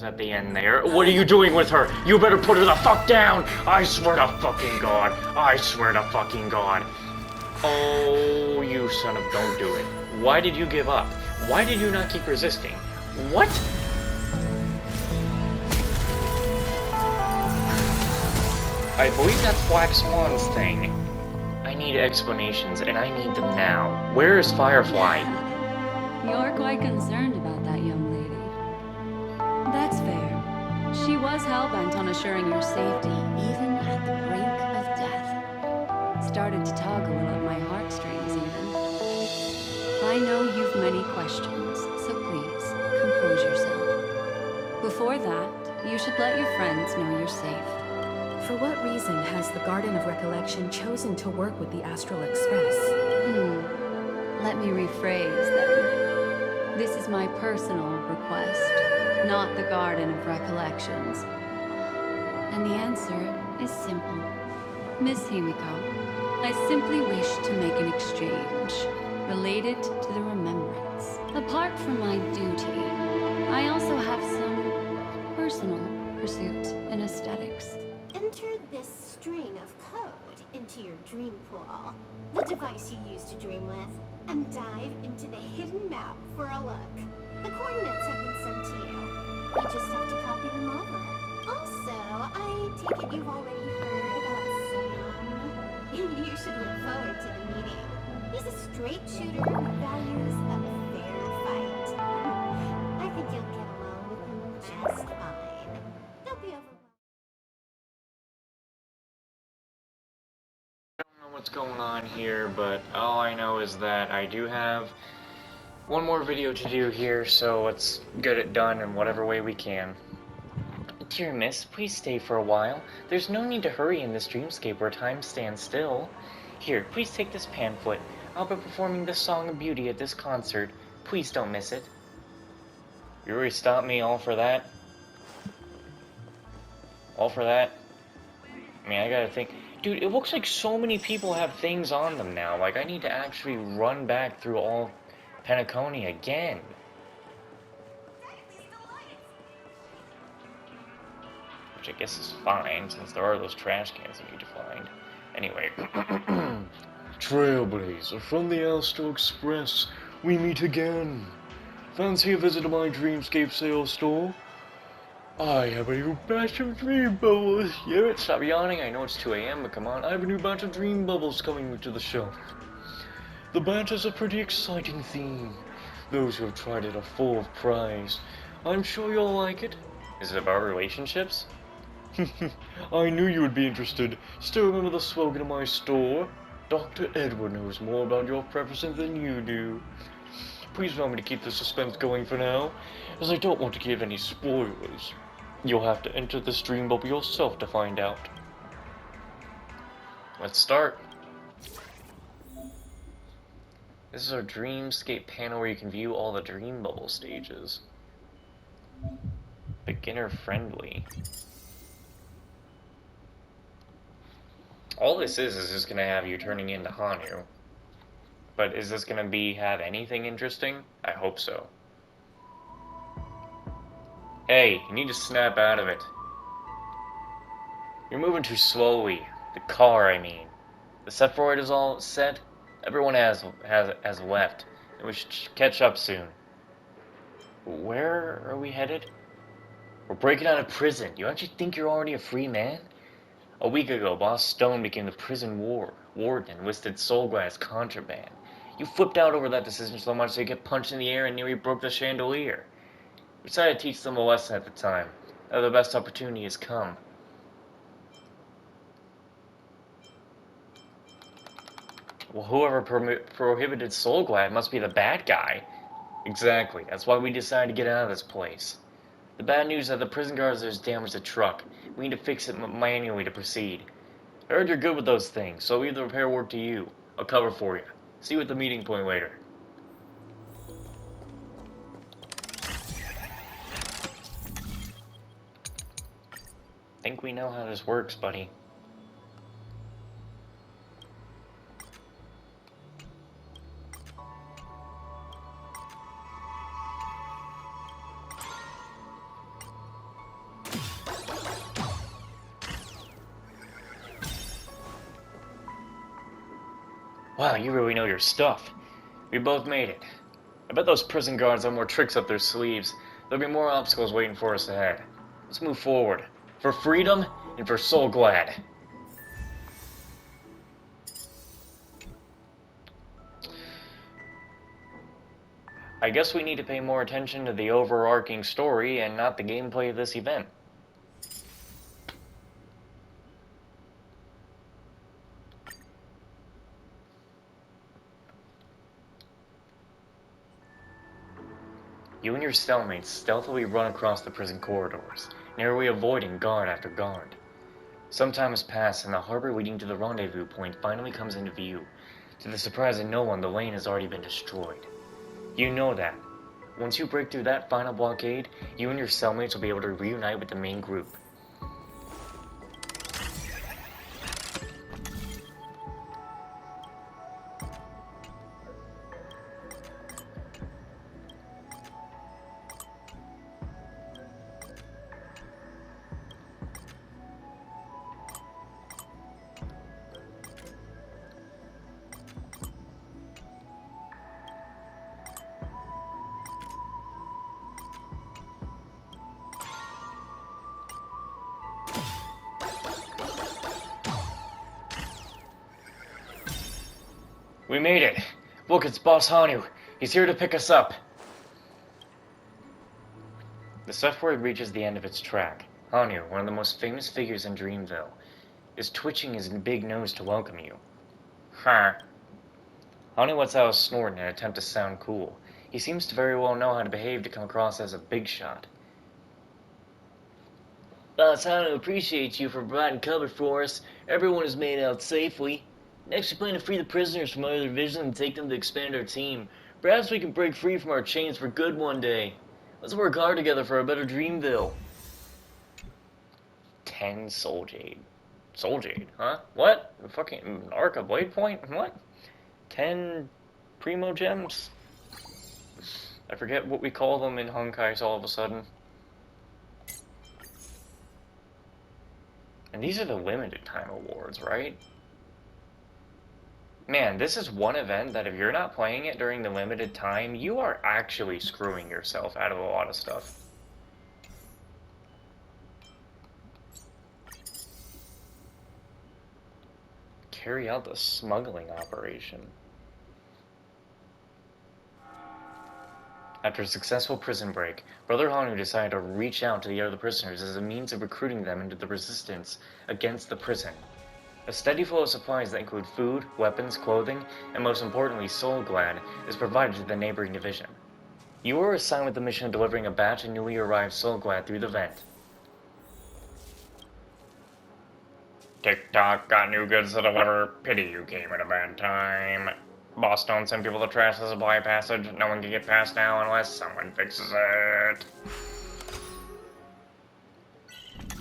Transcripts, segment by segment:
was at the end there. What are you doing with her? You better put her the fuck down! I swear to fucking God. I swear to fucking God. Oh, you son of... Don't do it. Why did you give up? Why did you not keep resisting? What? I believe that's Black Swan's thing. I need explanations, and I need them now. Where is Firefly? You're quite concerned about that young lady. That's fair. She was hell-bent on assuring your safety, even at the brink of death. Started to tug a little at my heartstrings, even. I know you've many questions, so please, compose yourself. Before that, you should let your friends know you're safe. For what reason has the Garden of Recollection chosen to work with the Astral Express? Let me rephrase, then. This is my personal request, not the Garden of Recollections. And the answer is simple. Miss Himiko, I simply wish to make an exchange related to the remembrance. Apart from my duty, I also have some personal pursuits in aesthetics. Enter this string of code into your dream pool, the device you use to dream with, and dive into the hidden map for a look. The coordinates have been sent to you. You just have to copy them over. Also, I take it you've already heard about Sam. You should look forward to the meeting. He's a straight shooter who values a fair fight. I think you'll get along with him just fine. Don't be overwhelmed. I don't know what's going on here, but all I know is that I do have one more video to do here, so let's get it done in whatever way we can. Dear miss, please stay for a while. There's no need to hurry in this dreamscape where time stands still. Here, please take this pamphlet. I'll be performing the Song of Beauty at this concert. Please don't miss it. You really stopped me all for that? All for that? I mean, I gotta think. Dude, it looks like so many people have things on them now. Like, I need to actually run back through all Penacony again. Which I guess is fine, since there are those trash cans I need to find. Anyway. Trailblazer, from the Astral Express, we meet again. Fancy a visit to my Dreamscape sales store? I have a new batch of dream bubbles. Yeah, stop yawning. I know it's 2 a.m., but come on. I have a new batch of dream bubbles coming to the shelf. The batch has a pretty exciting theme. Those who have tried it are full of prize. I'm sure you'll like it. Is it about relationships? I knew you would be interested. Still remember the slogan of my store? Dr. Edward knows more about your preferences than you do. Please allow me to keep the suspense going for now, as I don't want to give any spoilers. You'll have to enter this dream bubble yourself to find out. Let's start. This is our Dreamscape panel where you can view all the dream bubble stages. Beginner friendly. All this is just gonna have you turning into Hanu. But is this gonna have anything interesting? I hope so. Hey, you need to snap out of it. You're moving too slowly. The car, I mean. The Sephiroid is all set. Everyone has left, and we should catch up soon. Where are we headed? We're breaking out of prison. You actually think you're already a free man? A week ago, Boss Stone became the prison warden and listed Soulglass contraband. You flipped out over that decision so much that you get punched in the air and nearly broke the chandelier. We decided to teach them a lesson at the time. Now the best opportunity has come. Well, whoever prohibited Soulglad must be the bad guy. Exactly. That's why we decided to get out of this place. The bad news is that the prison guards has damaged the truck. We need to fix it manually to proceed. I heard you're good with those things, so I'll leave the repair work to you. I'll cover for you. See you at the meeting point later. Think we know how this works, buddy. Wow, you really know your stuff. We both made it. I bet those prison guards have more tricks up their sleeves. There'll be more obstacles waiting for us ahead. Let's move forward. For freedom and for Soul Glad. I guess we need to pay more attention to the overarching story and not the gameplay of this event. You and your cellmates stealthily run across the prison corridors, narrowly avoiding guard after guard. Some time has passed and the harbor leading to the rendezvous point finally comes into view. To the surprise of no one, the lane has already been destroyed. You know that. Once you break through that final blockade, you and your cellmates will be able to reunite with the main group. We made it! Look, it's Boss Hanu. He's here to pick us up. The software reaches the end of its track. Hanu, one of the most famous figures in Dreamville, is twitching his big nose to welcome you. Huh. Hanu lets out a snort in an attempt to sound cool. He seems to very well know how to behave to come across as a big shot. Boss Hanu appreciates you for providing cover for us. Everyone is made out safely. Next, we plan to free the prisoners from other divisions and take them to expand our team. Perhaps we can break free from our chains for good one day. Let's work hard together for a better Dreamville. 10 Soul Jade. Soul Jade, huh? What? Fucking Arc of Blade Point? What? 10 Primo Gems? I forget what we call them in Honkai all of a sudden. And these are the limited time awards, right? Man, this is one event that if you're not playing it during the limited time, you are actually screwing yourself out of a lot of stuff. Carry out the smuggling operation. After a successful prison break, Brother Hanu decided to reach out to the other prisoners as a means of recruiting them into the resistance against the prison. A steady flow of supplies that include food, weapons, clothing, and most importantly, Soul Glad, is provided to the neighboring division. You are assigned with the mission of delivering a batch of newly arrived Soul Glad through the vent. Tick-tock, got new goods to deliver. Pity you came at a bad time. Boss don't send people to trash the supply passage. No one can get past now unless someone fixes it.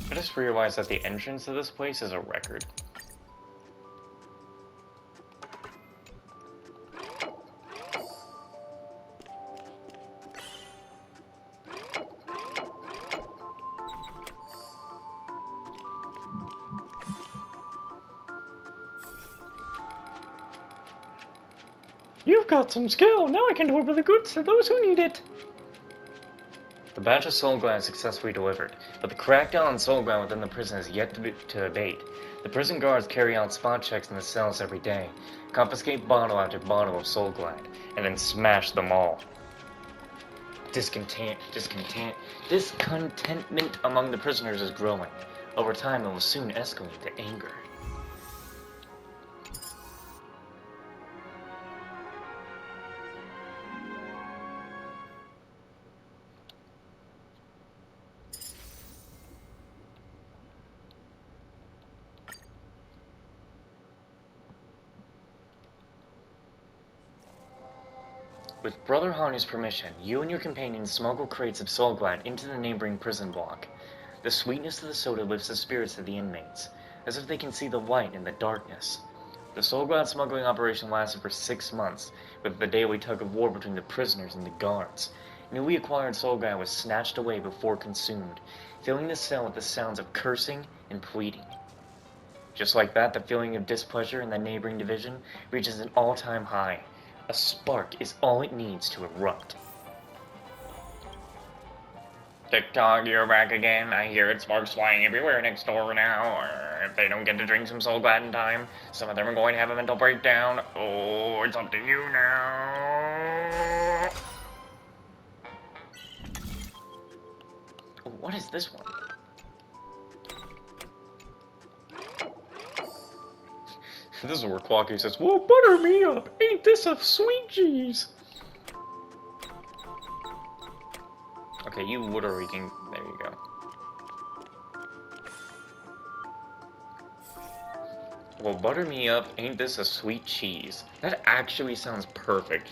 I just realized that the entrance to this place is a record. You've got some skill. Now I can deliver the goods to those who need it. The batch of Soul Glad is successfully delivered, but the crackdown on Soul Glad within the prison is yet to abate. The prison guards carry out spot checks in the cells every day, confiscate bottle after bottle of Soul Glad, and then smash them all. Discontentment among the prisoners is growing. Over time, it will soon escalate to anger. With Brother Hanu's permission, you and your companions smuggle crates of Soul Glad into the neighboring prison block. The sweetness of the soda lifts the spirits of the inmates, as if they can see the light in the darkness. The Soul Glad smuggling operation lasted for 6 months, with the daily tug of war between the prisoners and the guards. newly acquired soul guy was snatched away before consumed, filling the cell with the sounds of cursing and pleading. Just like that, the feeling of displeasure in the neighboring division reaches an all-time high. A spark is all it needs to erupt. TikTok, you're back again. I hear it sparks flying everywhere next door now. Or if they don't get to drink some Soul Glad in time, some of them are going to have a mental breakdown. Oh, it's up to you now. What is this one? This is where Quacky says, "Well, butter me up. Ain't this a sweet cheese?" Okay, you literally can... There you go. Well, butter me up. Ain't this a sweet cheese? That actually sounds perfect.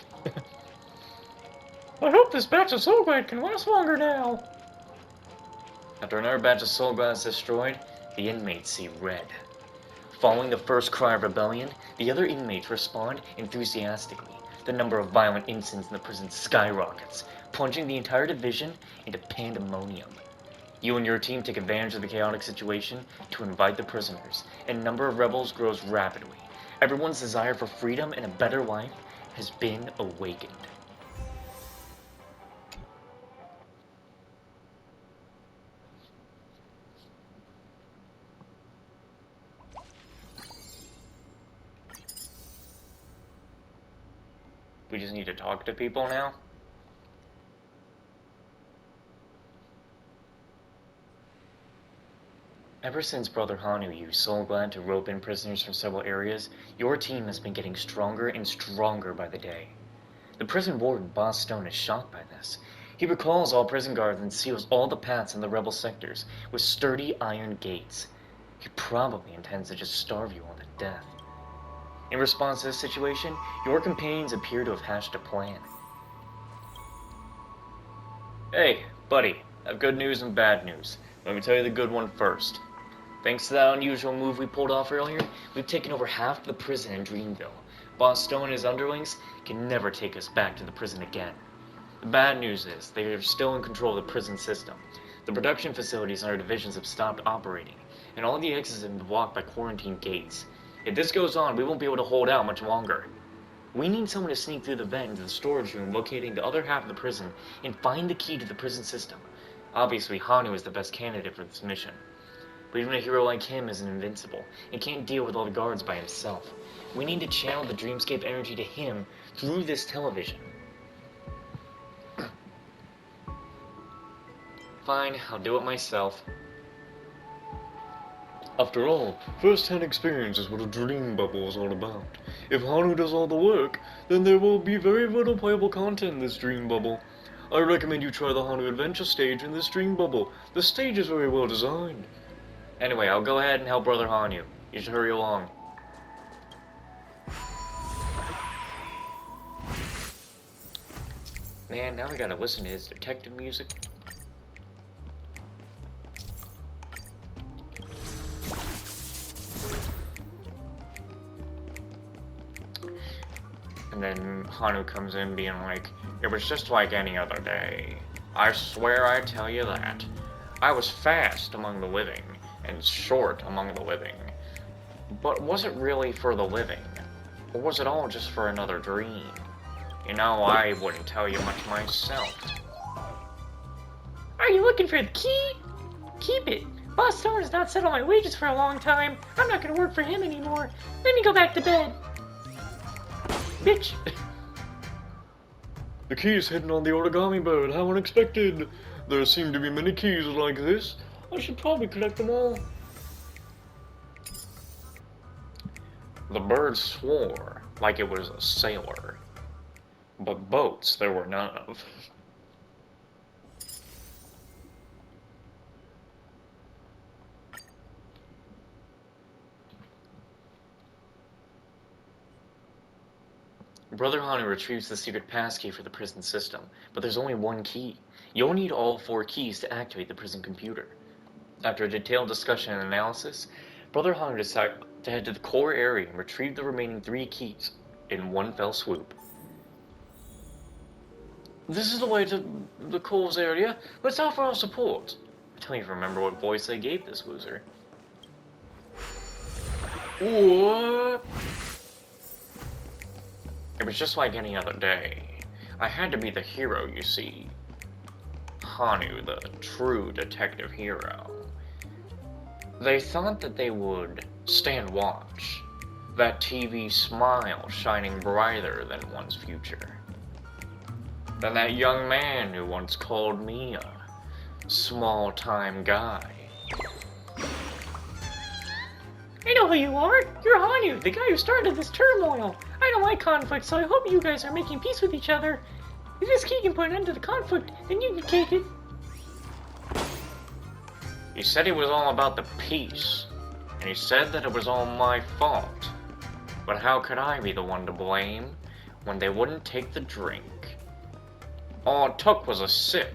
I hope this batch of Soul Glad can last longer now. After another batch of Soul Glad is destroyed, the inmates see red. Following the first cry of rebellion, the other inmates respond enthusiastically. The number of violent incidents in the prison skyrockets, plunging the entire division into pandemonium. You and your team take advantage of the chaotic situation to invite the prisoners, and the number of rebels grows rapidly. Everyone's desire for freedom and a better life has been awakened. We just need to talk to people now? Ever since Brother Hanu used Soul Glad to rope in prisoners from several areas, your team has been getting stronger and stronger by the day. The prison warden, Boss Stone, is shocked by this. He recalls all prison guards and seals all the paths in the rebel sectors with sturdy iron gates. He probably intends to just starve you all to death. In response to this situation, your companions appear to have hatched a plan. Hey, buddy, I have good news and bad news. Let me tell you the good one first. Thanks to that unusual move we pulled off earlier, we've taken over half the prison in Dreamville. Boss Stone and his underlings can never take us back to the prison again. The bad news is, they are still in control of the prison system. The production facilities in our divisions have stopped operating, and all the exits have been blocked by quarantine gates. If this goes on, we won't be able to hold out much longer. We need someone to sneak through the vent into the storage room locating the other half of the prison and find the key to the prison system. Obviously, Hanu is the best candidate for this mission. But even a hero like him isn't invincible and can't deal with all the guards by himself. We need to channel the Dreamscape energy to him through this television. Fine, I'll do it myself. After all, first-hand experience is what a dream bubble is all about. If Hanu does all the work, then there will be very little playable content in this dream bubble. I recommend you try the Hanu Adventure stage in this dream bubble. The stage is very well designed. Anyway, I'll go ahead and help Brother Hanu. You should hurry along. Man, now I gotta listen to his detective music. And then Hanu comes in being like, "It was just like any other day. I swear I tell you that. I was fast among the living, and short among the living. But was it really for the living? Or was it all just for another dream? You know, I wouldn't tell you much myself." Are you looking for the key? Keep it. Boss Stone has not settled my wages for a long time. I'm not gonna work for him anymore. Let me go back to bed. Bitch. The key is hidden on the origami bird. How unexpected. There seem to be many keys like this. I should probably collect them all. The bird swore like it was a sailor. But boats there were none of. Brother Hanu retrieves the secret passkey for the prison system, but there's only one key. You'll need all 4 keys to activate the prison computer. After a detailed discussion and analysis, Brother Hanu decided to head to the core area and retrieve the remaining 3 keys in one fell swoop. This is the way to the Coles area. Let's offer our support. I don't even remember what voice they gave this loser. What? It was just like any other day. I had to be the hero, you see. Hanu, the true detective hero. They thought that they would stand watch. That TV smile shining brighter than one's future. Than that young man who once called me a small-time guy. I know who you are! You're Hanu, the guy who started this turmoil! I don't like conflict, so I hope you guys are making peace with each other. If this key can put an end to the conflict, then you can take it. He said he was all about the peace, and he said that it was all my fault. But how could I be the one to blame when they wouldn't take the drink? All it took was a sip.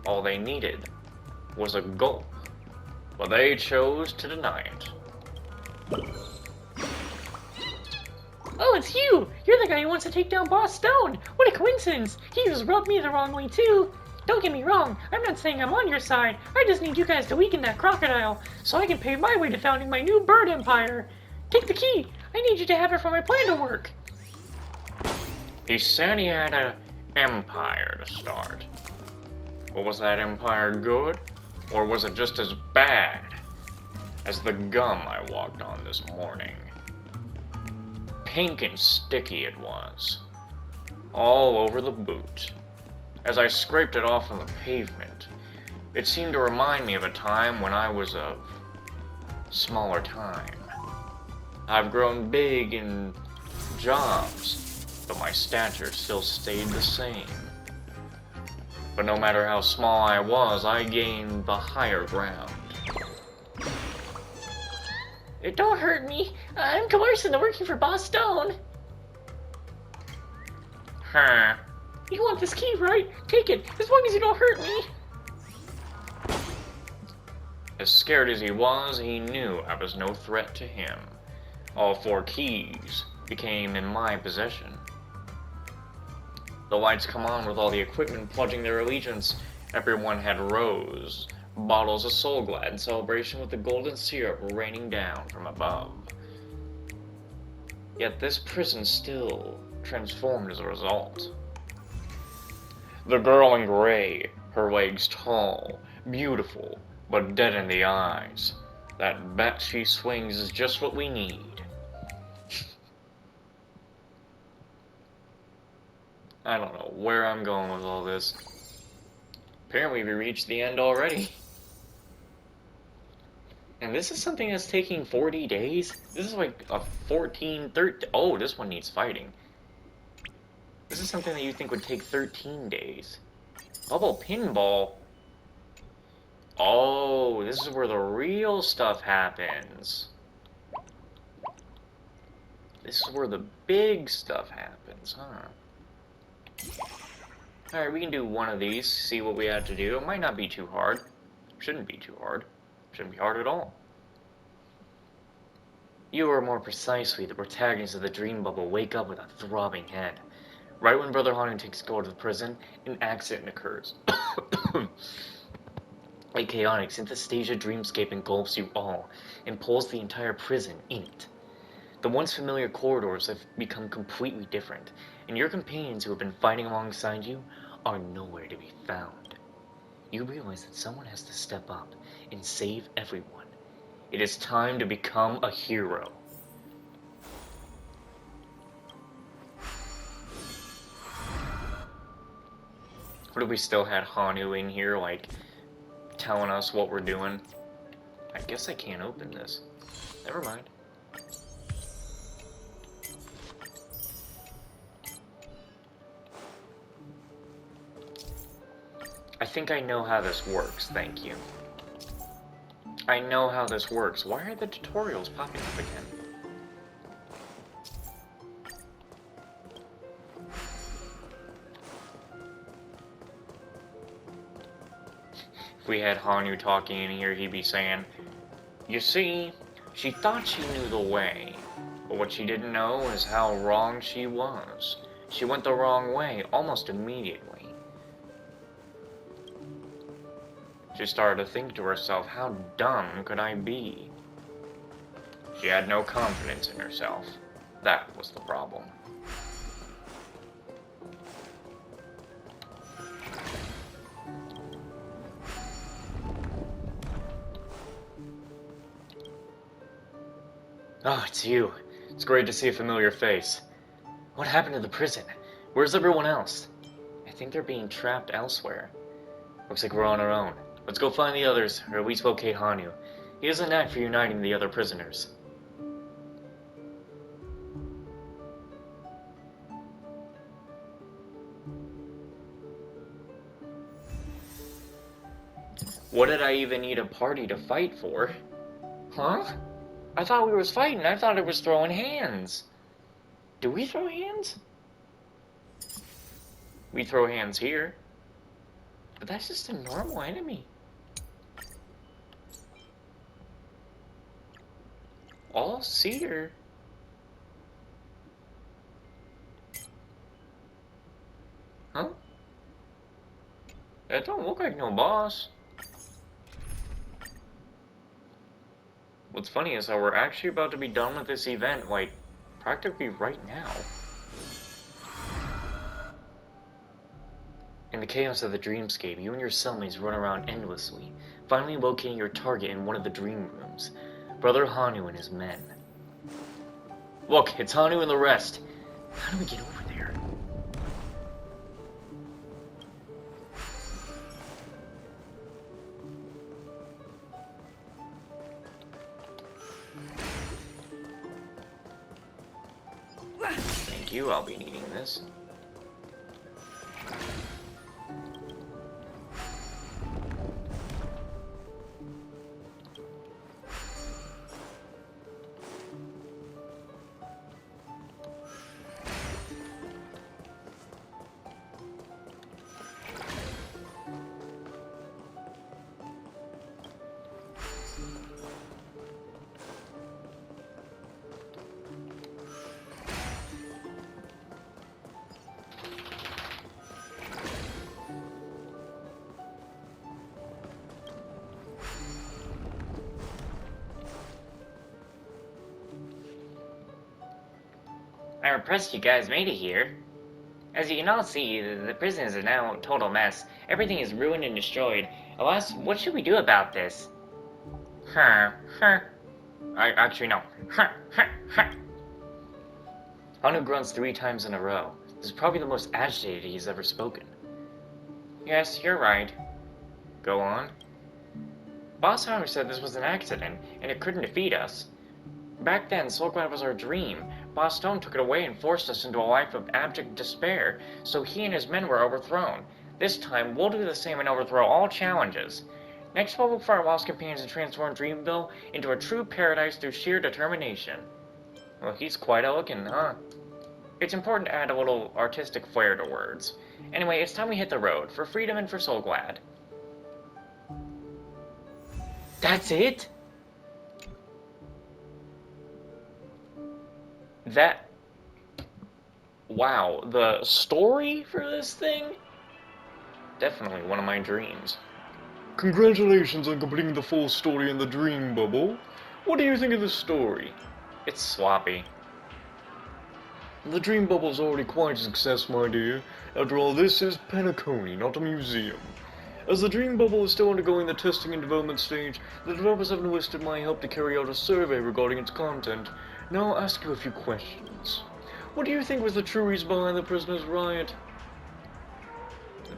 All they needed was a gulp. But they chose to deny it. Oh, it's you! You're the guy who wants to take down Boss Stone! What a coincidence! He just rubbed me the wrong way, too! Don't get me wrong, I'm not saying I'm on your side. I just need you guys to weaken that crocodile, so I can pave my way to founding my new bird empire. Take the key! I need you to have it for my plan to work! He said he had an empire to start. But was that empire good? Or was it just as bad as the gum I walked on this morning? Pink and sticky it was. All over the boot. As I scraped it off on the pavement, it seemed to remind me of a time when I was of smaller time. I've grown big in jobs, but my stature still stayed the same. But no matter how small I was, I gained the higher ground. It don't hurt me. I'm coerced into working for Boss Stone. Huh. You want this key, right? Take it, as long as you don't hurt me. As scared as he was, he knew I was no threat to him. All 4 keys became in my possession. The lights come on with all the equipment pledging their allegiance. Everyone had rose, bottles of Soul Glad in celebration with the golden syrup raining down from above. Yet this prison still transformed as a result. The girl in gray, her legs tall, beautiful, but dead in the eyes. That bat she swings is just what we need. I don't know where I'm going with all this. Apparently we reached the end already. And this is something that's taking 40 days? This is like a 13... Oh, this one needs fighting. This is something that you think would take 13 days. Bubble pinball? Oh, this is where the real stuff happens. This is where the big stuff happens, huh? Alright, we can do one of these, see what we have to do. It might not be too hard. Shouldn't be too hard. Shouldn't be hard at all. You, or more precisely, the protagonist of the dream bubble, wake up with a throbbing head. Right when Brother Hanu takes go to the prison, an accident occurs. A chaotic synesthesia dreamscape engulfs you all, and pulls the entire prison in it. The once familiar corridors have become completely different, and your companions who have been fighting alongside you are nowhere to be found. You realize that someone has to step up and save everyone. It is time to become a hero. What if we still had Hanu in here, like, telling us what we're doing? I guess I can't open this. Never mind. I think I know how this works, thank you. I know how this works. Why are the tutorials popping up again? If we had Hanu talking in here, he'd be saying, "You see, she thought she knew the way, but what she didn't know is how wrong she was. She went the wrong way almost immediately. She started to think to herself, how dumb could I be? She had no confidence in herself. That was the problem. Oh, it's you. It's great to see a familiar face. What happened to the prison? Where's everyone else? I think they're being trapped elsewhere. Looks like we're on our own. Let's go find the others, or at least locate Hanu. He has a knack for uniting the other prisoners. What did I even need a party to fight for? Huh? I thought we was fighting. I thought it was throwing hands. Do we throw hands? We throw hands here. But that's just a normal enemy. All cedar. Huh? That don't look like no boss. What's funny is how we're actually about to be done with this event, like, practically right now. In the chaos of the dreamscape, you and your cellmates run around endlessly, finally locating your target in one of the dream rooms, Brother Hanu and his men. Look, it's Hanu and the rest. How do we get over there? Thank you, I'll be needing this. I'm impressed you guys made it here. As you can all see, the prison is now a total mess. Everything is ruined and destroyed. Alas, what should we do about this? Actually, no. Hanu grunts 3 times in a row. This is probably the most agitated he's ever spoken. Yes, you're right. Go on. Boss Hanu said this was an accident, and it couldn't defeat us. Back then, Soulglad was our dream. Boss Stone took it away and forced us into a life of abject despair, so he and his men were overthrown. This time, we'll do the same and overthrow all challenges. Next, we'll look for our lost companions and transform Dreamville into a true paradise through sheer determination. Well, he's quite elegant, huh? It's important to add a little artistic flair to words. Anyway, it's time we hit the road, for freedom and for Soulglad. That's it? Wow, the story for this thing? Definitely one of my dreams. Congratulations on completing the full story in the Dream Bubble. What do you think of the story? It's sloppy. The Dream Bubble is already quite a success, my dear. After all, this is Penacony, not a museum. As the Dream Bubble is still undergoing the testing and development stage, the developers have enlisted my help to carry out a survey regarding its content. Now I'll ask you a few questions. What do you think was the true reason behind the prisoners' riot? The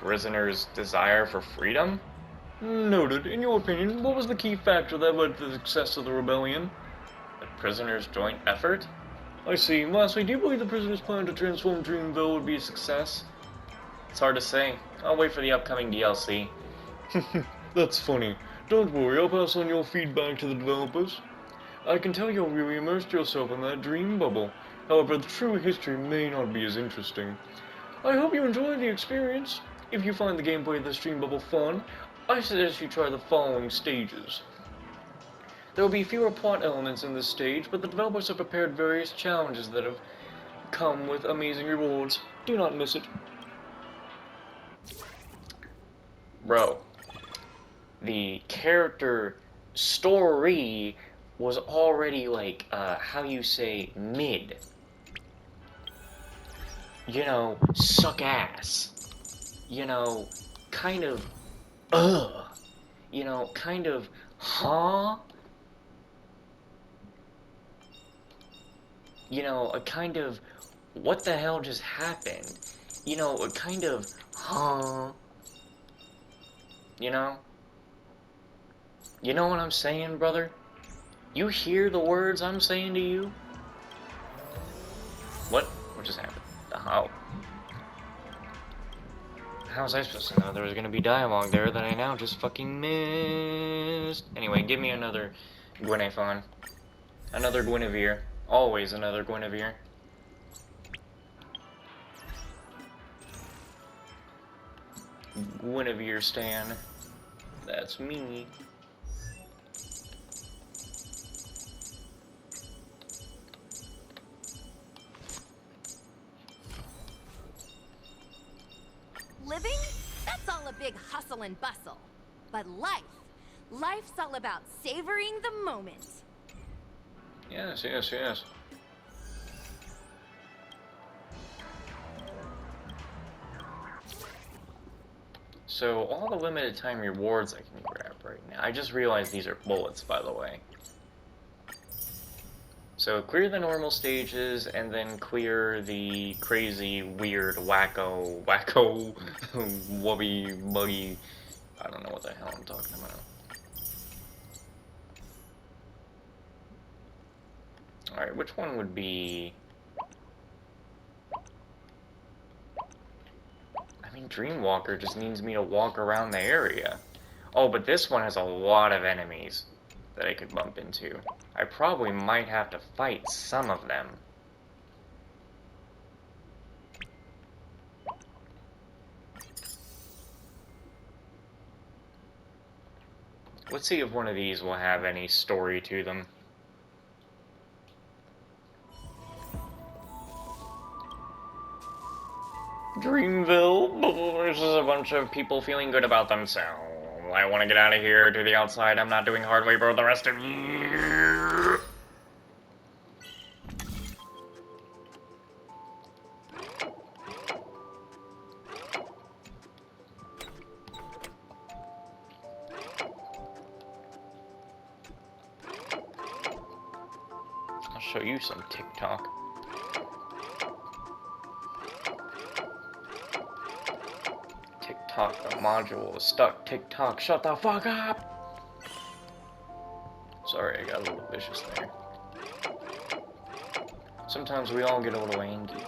prisoners' desire for freedom? Noted. In your opinion, what was the key factor that led to the success of the rebellion? The prisoners' joint effort? I see. Lastly, do you believe the prisoners' plan to transform Dreamville would be a success? It's hard to say. I'll wait for the upcoming DLC. That's funny. Don't worry, I'll pass on your feedback to the developers. I can tell you've really immersed yourself in that dream bubble. However, the true history may not be as interesting. I hope you enjoy the experience. If you find the gameplay of this dream bubble fun, I suggest you try the following stages. There will be fewer plot elements in this stage, but the developers have prepared various challenges that have come with amazing rewards. Do not miss it. Bro, the character story was already like, how you say, mid. You know, suck ass. You know, kind of, you know, kind of, huh? You know, a kind of, what the hell just happened? You know, a kind of, huh? You know? You know what I'm saying, brother? You hear the words I'm saying to you? What? What just happened? Oh. How was I supposed to know there was gonna be dialogue there that I now just fucking missed? Anyway, give me another Gwynephon. Another Guinevere. Always another Guinevere. Guinevere Stan. That's me. Living? That's all a big hustle and bustle. But life's all about savoring the moment. Yes, yes, yes. So, all the limited time rewards I can grab right now. I just realized these are bullets, by the way. So, clear the normal stages, and then clear the crazy, weird, wacko, wubby, buggy... I don't know what the hell I'm talking about. Alright, which one would be... I mean, Dreamwalker just needs me to walk around the area. Oh, but this one has a lot of enemies that I could bump into. I probably might have to fight some of them. Let's see if one of these will have any story to them. Dreamville, this is a bunch of people feeling good about themselves. I want to get out of here to the outside. I'm not doing hard labor the rest of you. I'll show you some TikTok. TikTok, the module is stuck. TikTok, shut the fuck up! Sorry, I got a little vicious there. Sometimes we all get a little angry.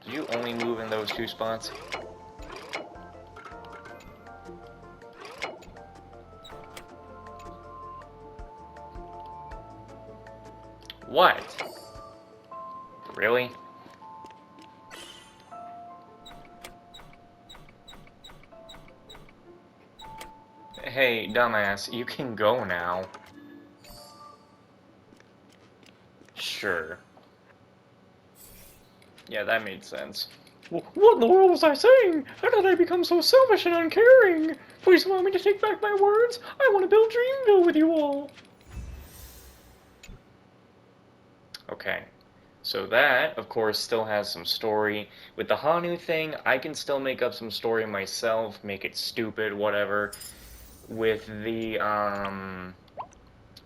Did you only move in those two spots? What? Really? Hey, dumbass, you can go now. Sure. Yeah, that made sense. What in the world was I saying? How did I become so selfish and uncaring? Please allow me to take back my words. I want to build Dreamville with you all. Okay. So that, of course, still has some story. With the Hanu thing, I can still make up some story myself, make it stupid, whatever. With the,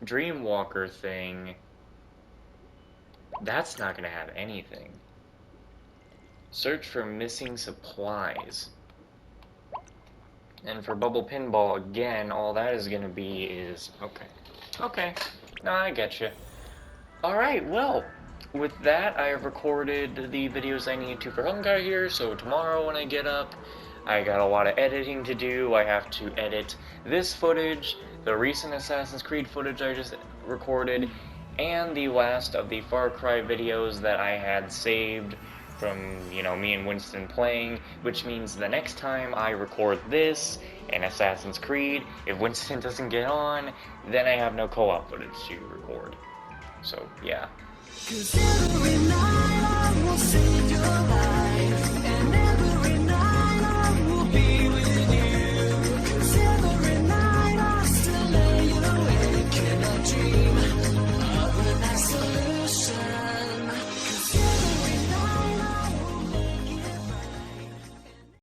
Dreamwalker thing, that's not gonna have anything. Search for missing supplies. And for Bubble Pinball, again, all that is gonna be is... Okay. Okay. No, I get you. Alright, well, with that, I have recorded the videos I need to for Honkai here, so tomorrow when I get up, I got a lot of editing to do. I have to edit this footage, the recent Assassin's Creed footage I just recorded, and the last of the Far Cry videos that I had saved from, you know, me and Winston playing, which means the next time I record this and Assassin's Creed, if Winston doesn't get on, then I have no co-op footage to record. So, yeah. 'Cause every night I will sing